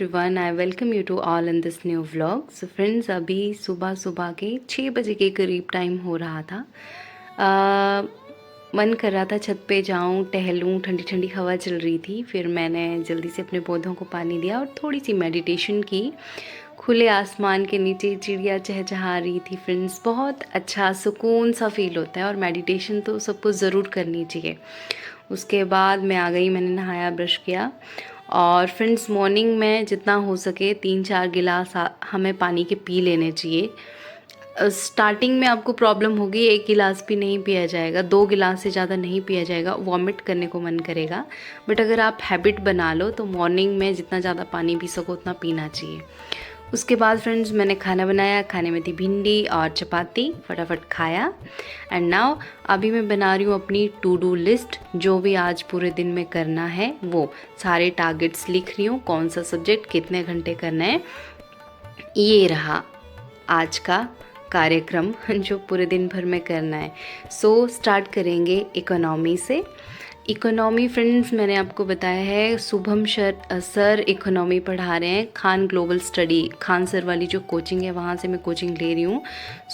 Everyone, I welcome you to all in this new vlog. So friends, अभी सुबह सुबह के 6 बजे के करीब टाइम हो रहा था। मन कर रहा था छत पे जाऊं, टहलूं, ठंडी ठंडी हवा चल रही थी। फिर मैंने जल्दी से अपने पौधों को पानी दिया और थोड़ी सी मेडिटेशन की। खुले आसमान के नीचे चिड़िया चहचहा रही थी। फ्रेंड्स, बहुत अच्छा सुकून सा फील होता है और मेडिटेशन तो सबको ज़रूर करनी चाहिए। उसके बाद मैं आ गई, मैंने नहाया, ब्रश किया। और फ्रेंड्स, मॉर्निंग में जितना हो सके 3-4 गिलास हमें पानी के पी लेने चाहिए। स्टार्टिंग में आपको प्रॉब्लम होगी, 1 गिलास भी नहीं पिया जाएगा, 2 गिलास से ज़्यादा नहीं पिया जाएगा, वॉमिट करने को मन करेगा। बट अगर आप हैबिट बना लो तो मॉर्निंग में जितना ज़्यादा पानी पी सको उतना पीना चाहिए। उसके बाद फ्रेंड्स, मैंने खाना बनाया। खाने में थी भिंडी और चपाती, फटाफट खाया। एंड नाउ अभी मैं बना रही हूँ अपनी टू डू लिस्ट, जो भी आज पूरे दिन में करना है वो सारे टारगेट्स लिख रही हूँ, कौन सा सब्जेक्ट कितने घंटे करना है। ये रहा आज का कार्यक्रम जो पूरे दिन भर में करना है। सो स्टार्ट करेंगे इकोनॉमी से। इकोनॉमी फ्रेंड्स, मैंने आपको बताया है, शुभम सर इकोनॉमी पढ़ा रहे हैं। Khan global study, Khan sir वाली जो कोचिंग है वहाँ से मैं कोचिंग ले रही हूँ।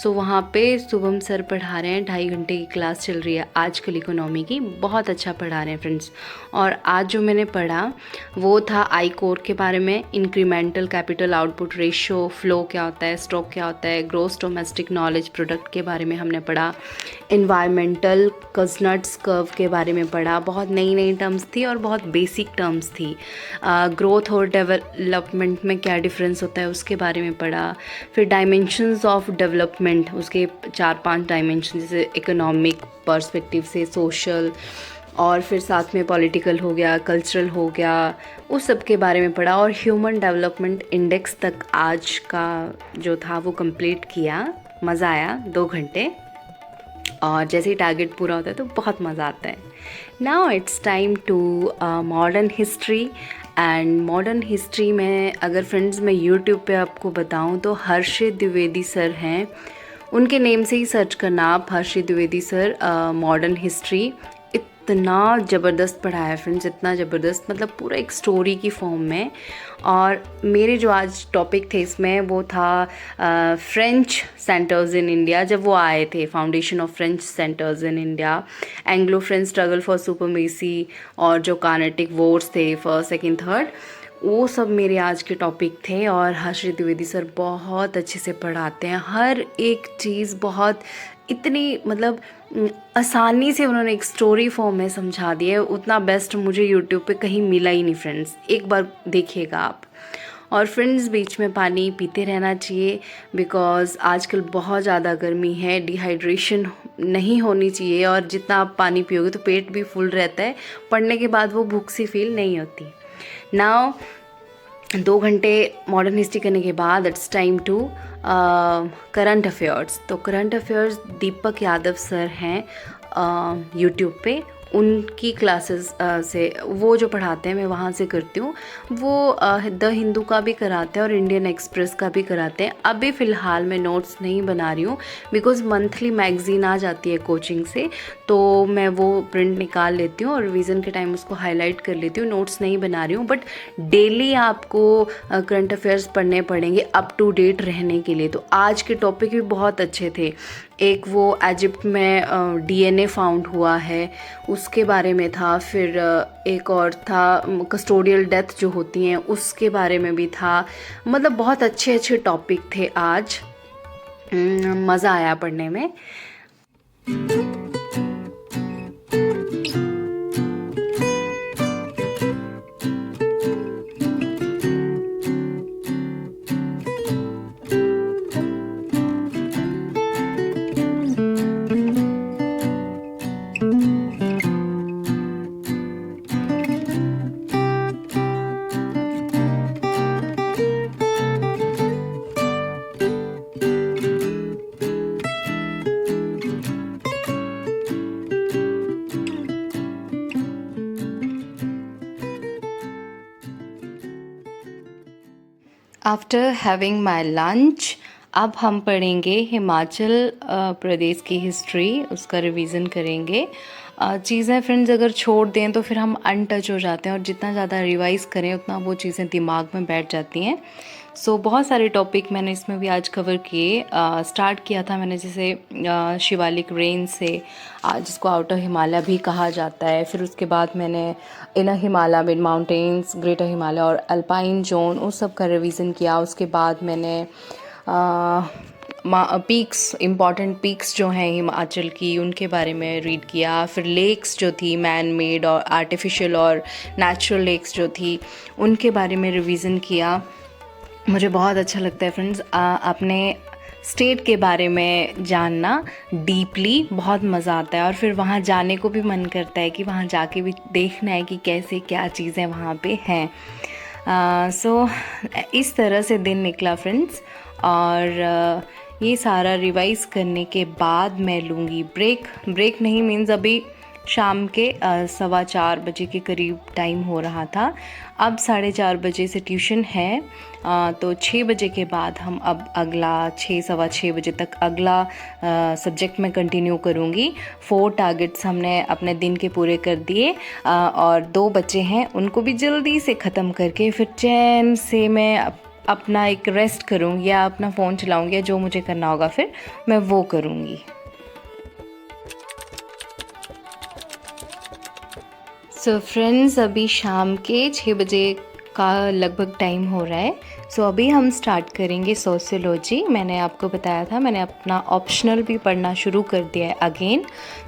सो वहाँ पे शुभम सर पढ़ा रहे हैं, 2.5 घंटे की क्लास चल रही है आजकल इकोनॉमी की। बहुत अच्छा पढ़ा रहे हैं फ्रेंड्स। और आज जो मैंने पढ़ा वो था आई कोर के बारे में, incremental capital output ratio, flow क्या होता है, स्टॉक क्या होता है, ग्रोस डोमेस्टिक नॉलेज प्रोडक्ट के बारे में हमने पढ़ा, इन्वायरमेंटल कजनट्स कर्व के बारे में पढ़ा। बहुत नई नई टर्म्स थी और बहुत बेसिक टर्म्स थी। ग्रोथ और डेवलपमेंट में क्या डिफरेंस होता है उसके बारे में पढ़ा। फिर डायमेंशंस ऑफ डेवलपमेंट, उसके 4-5 डायमेंशन, जैसे इकोनॉमिक पर्सपेक्टिव से, सोशल, और फिर साथ में पॉलिटिकल हो गया, कल्चरल हो गया, उस सब के बारे में पढ़ा। और ह्यूमन डेवलपमेंट इंडेक्स तक आज का जो था वो कंप्लीट किया। मज़ा आया 2 घंटे, और जैसे ही टारगेट पूरा होता है तो बहुत मज़ा आता है। Now it's time to modern history. And modern history में अगर फ्रेंड्स मैं यूट्यूब पे आपको बताऊं तो हर्षित द्विवेदी सर हैं, उनके नेम से ही सर्च करना आप, हर्षित द्विवेदी सर, मॉडर्न हिस्ट्री। इतना ज़बरदस्त पढ़ाया है फ्रेंड्स, इतना ज़बरदस्त, मतलब पूरा एक स्टोरी की फॉर्म में। और मेरे जो आज टॉपिक थे इसमें वो था फ्रेंच सेंटर्स इन इंडिया, जब वो आए थे, foundation of French centres in India, Anglo French struggle for supremacy, और जो कार्नेटिक वॉर्स थे, फर्स्ट, सेकंड, थर्ड, वो सब मेरे आज के टॉपिक थे। और हर्षित द्विवेदी सर बहुत अच्छे से पढ़ाते हैं, हर एक चीज़ बहुत इतनी, मतलब आसानी से उन्होंने एक स्टोरी फॉर्म में समझा दिया है। उतना बेस्ट मुझे यूट्यूब पे कहीं मिला ही नहीं फ्रेंड्स, एक बार देखिएगा आप। और फ्रेंड्स, बीच में पानी पीते रहना चाहिए, बिकॉज़ आजकल बहुत ज़्यादा गर्मी है, डिहाइड्रेशन नहीं होनी चाहिए। और जितना आप पानी पियोगे तो पेट भी फुल रहता है, पढ़ने के बाद वो भूख सी फील नहीं होती। नाउ 2 घंटे मॉडर्न हिस्ट्री करने के बाद it's time to current affairs. तो current affairs Deepak Yadav sir हैं यूट्यूब पे, उनकी क्लासेस से वो जो पढ़ाते हैं मैं वहाँ से करती हूँ। वो द हिंदू का भी कराते हैं और इंडियन एक्सप्रेस का भी कराते हैं। अभी फ़िलहाल मैं नोट्स नहीं बना रही हूँ, बिकॉज़ मंथली मैगज़ीन आ जाती है कोचिंग से, तो मैं वो प्रिंट निकाल लेती हूँ और रिवीजन के टाइम उसको हाईलाइट कर लेती हूँ। नोट्स नहीं बना रही हूँ, बट डेली आपको करंट अफेयर्स पढ़ने पड़ेंगे अप टू डेट रहने के लिए। तो आज के टॉपिक भी बहुत अच्छे थे। एक वो इजिप्ट में डीएनए फाउंड हुआ है, उसके बारे में था। फिर एक और था कस्टोडियल डेथ जो होती हैं उसके बारे में भी था। मतलब बहुत अच्छे अच्छे टॉपिक थे आज। मज़ा आया पढ़ने में। After having my lunch, अब हम पढ़ेंगे हिमाचल प्रदेश की हिस्ट्री, उसका रिवीजन करेंगे। चीज़ें फ्रेंड्स अगर छोड़ दें तो फिर हम अनटच हो जाते हैं, और जितना ज़्यादा रिवाइज करें उतना वो चीज़ें दिमाग में बैठ जाती हैं। सो बहुत सारे टॉपिक मैंने इसमें भी आज कवर किए। स्टार्ट किया था मैंने जैसे शिवालिक रेंज से, जिसको आउटर हिमालय भी कहा जाता है। फिर उसके बाद मैंने inner Himalaya, mid mountains, greater Himalaya और अल्पाइन जोन, उस सब का रिवीजन किया। उसके बाद मैंने पीक्स, इम्पॉर्टेंट पीक्स जो हैं हिमाचल की, उनके बारे में रीड किया। फिर लेक्स जो थी मैन मेड और आर्टिफिशियल और नेचुरल लेक्स जो थी, उनके बारे में रिवीजन किया। मुझे बहुत अच्छा लगता है फ्रेंड्स अपने स्टेट के बारे में जानना डीपली, बहुत मज़ा आता है। और फिर वहाँ जाने को भी मन करता है कि वहाँ जाके भी देखना है कि कैसे क्या चीज़ें वहाँ पे हैं। सो इस तरह से दिन निकला फ्रेंड्स। और ये सारा रिवाइज करने के बाद मैं लूँगी ब्रेक नहीं मीन्स अभी शाम के 4:15 बजे के करीब टाइम हो रहा था। अब 4:30 बजे से ट्यूशन है, तो 6 बजे के बाद हम अब अगला 6-6:15 बजे तक अगला सब्जेक्ट में कंटिन्यू करूँगी। 4 टारगेट्स हमने अपने दिन के पूरे कर दिए, और 2 बच्चे हैं, उनको भी जल्दी से ख़त्म करके फिर चैन से मैं अपना एक रेस्ट करूँगी, या अपना फ़ोन चलाऊँगी, या जो मुझे करना होगा फिर मैं वो करूँगी। सो फ्रेंड्स अभी शाम के 6 बजे का लगभग टाइम हो रहा है। सो अभी हम स्टार्ट करेंगे सोशियोलॉजी। मैंने आपको बताया था मैंने अपना ऑप्शनल भी पढ़ना शुरू कर दिया है अगेन।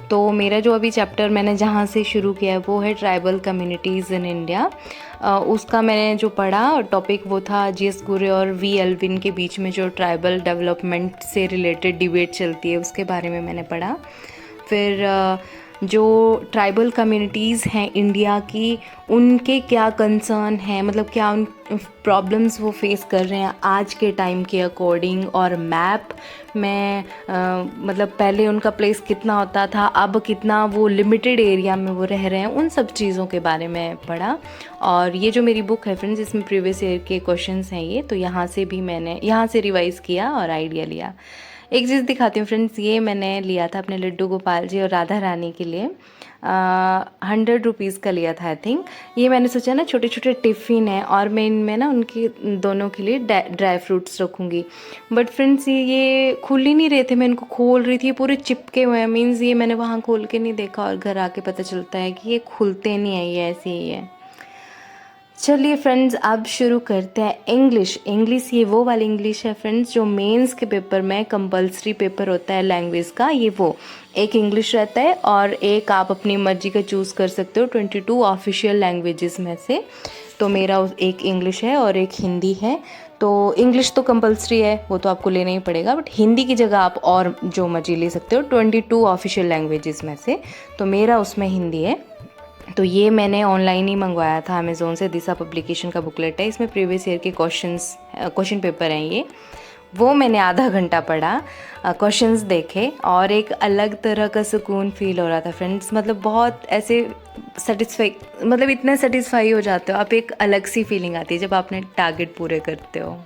तो मेरा जो अभी चैप्टर मैंने जहाँ से शुरू किया है वो है ट्राइबल कम्युनिटीज़ इन इंडिया। उसका मैंने जो पढ़ा टॉपिक वो था जीएस गुरे और वी एल्विन के बीच में जो ट्राइबल डेवलपमेंट से रिलेटेड डिबेट चलती है, उसके बारे में मैंने पढ़ा। फिर जो ट्राइबल कम्युनिटीज़ हैं इंडिया की, उनके क्या कंसर्न हैं, मतलब क्या उन प्रॉब्लम्स वो फेस कर रहे हैं आज के टाइम के अकॉर्डिंग, और मैप में मतलब पहले उनका प्लेस कितना होता था, अब कितना वो लिमिटेड एरिया में वो रह रहे हैं, उन सब चीज़ों के बारे में पढ़ा। और ये जो मेरी बुक है फ्रेंड्स, इसमें प्रीवियस ईयर के क्वेश्चंस हैं ये, तो यहाँ से भी मैंने यहाँ से रिवाइज़ किया और आइडिया लिया। एक चीज़ दिखाती हूँ फ्रेंड्स, ये मैंने लिया था अपने लड्डू गोपाल जी और राधा रानी के लिए। 100 रुपीज़ का लिया था आई थिंक। ये मैंने सोचा ना छोटे छोटे टिफ़िन है, और मैं इनमें ना उनके दोनों के लिए ड्राई फ्रूट्स रखूँगी। बट फ्रेंड्स ये खुल ही नहीं रहे थे, मैं इनको खोल रही थी, पूरे चिपके हुए हैं। मीन्स ये मैंने वहाँ खोल के नहीं देखा, और घर आके पता चलता है कि ये खुलते नहीं है, ये ऐसे ही है। चलिए फ्रेंड्स अब शुरू करते हैं इंग्लिश। ये वो वाली इंग्लिश है फ्रेंड्स जो मेंस के पेपर में कंपलसरी पेपर होता है लैंग्वेज का। ये वो एक इंग्लिश रहता है, और एक आप अपनी मर्जी का चूज़ कर सकते हो 22 ऑफिशियल लैंग्वेजेस में से। तो मेरा एक इंग्लिश है और एक हिंदी है। तो इंग्लिश तो कंपलसरी है, वो तो आपको लेना ही पड़ेगा, बट हिंदी की जगह आप और जो मर्जी ले सकते हो 22 ऑफिशियल लैंग्वेजेस में से। तो मेरा उसमें हिंदी है। तो ये मैंने ऑनलाइन ही मंगवाया था अमेज़ोन से। दिशा पब्लिकेशन का बुकलेट है, इसमें प्रीवियस ईयर के क्वेश्चन पेपर हैं ये। वो मैंने आधा घंटा पढ़ा, क्वेश्चंस देखे, और एक अलग तरह का सुकून फील हो रहा था फ्रेंड्स। मतलब बहुत ऐसे सेटिस्फाई, मतलब इतने सेटिस्फाई हो जाते हो आप, एक अलग सी फीलिंग आती है जब आपने टारगेट पूरे करते हो।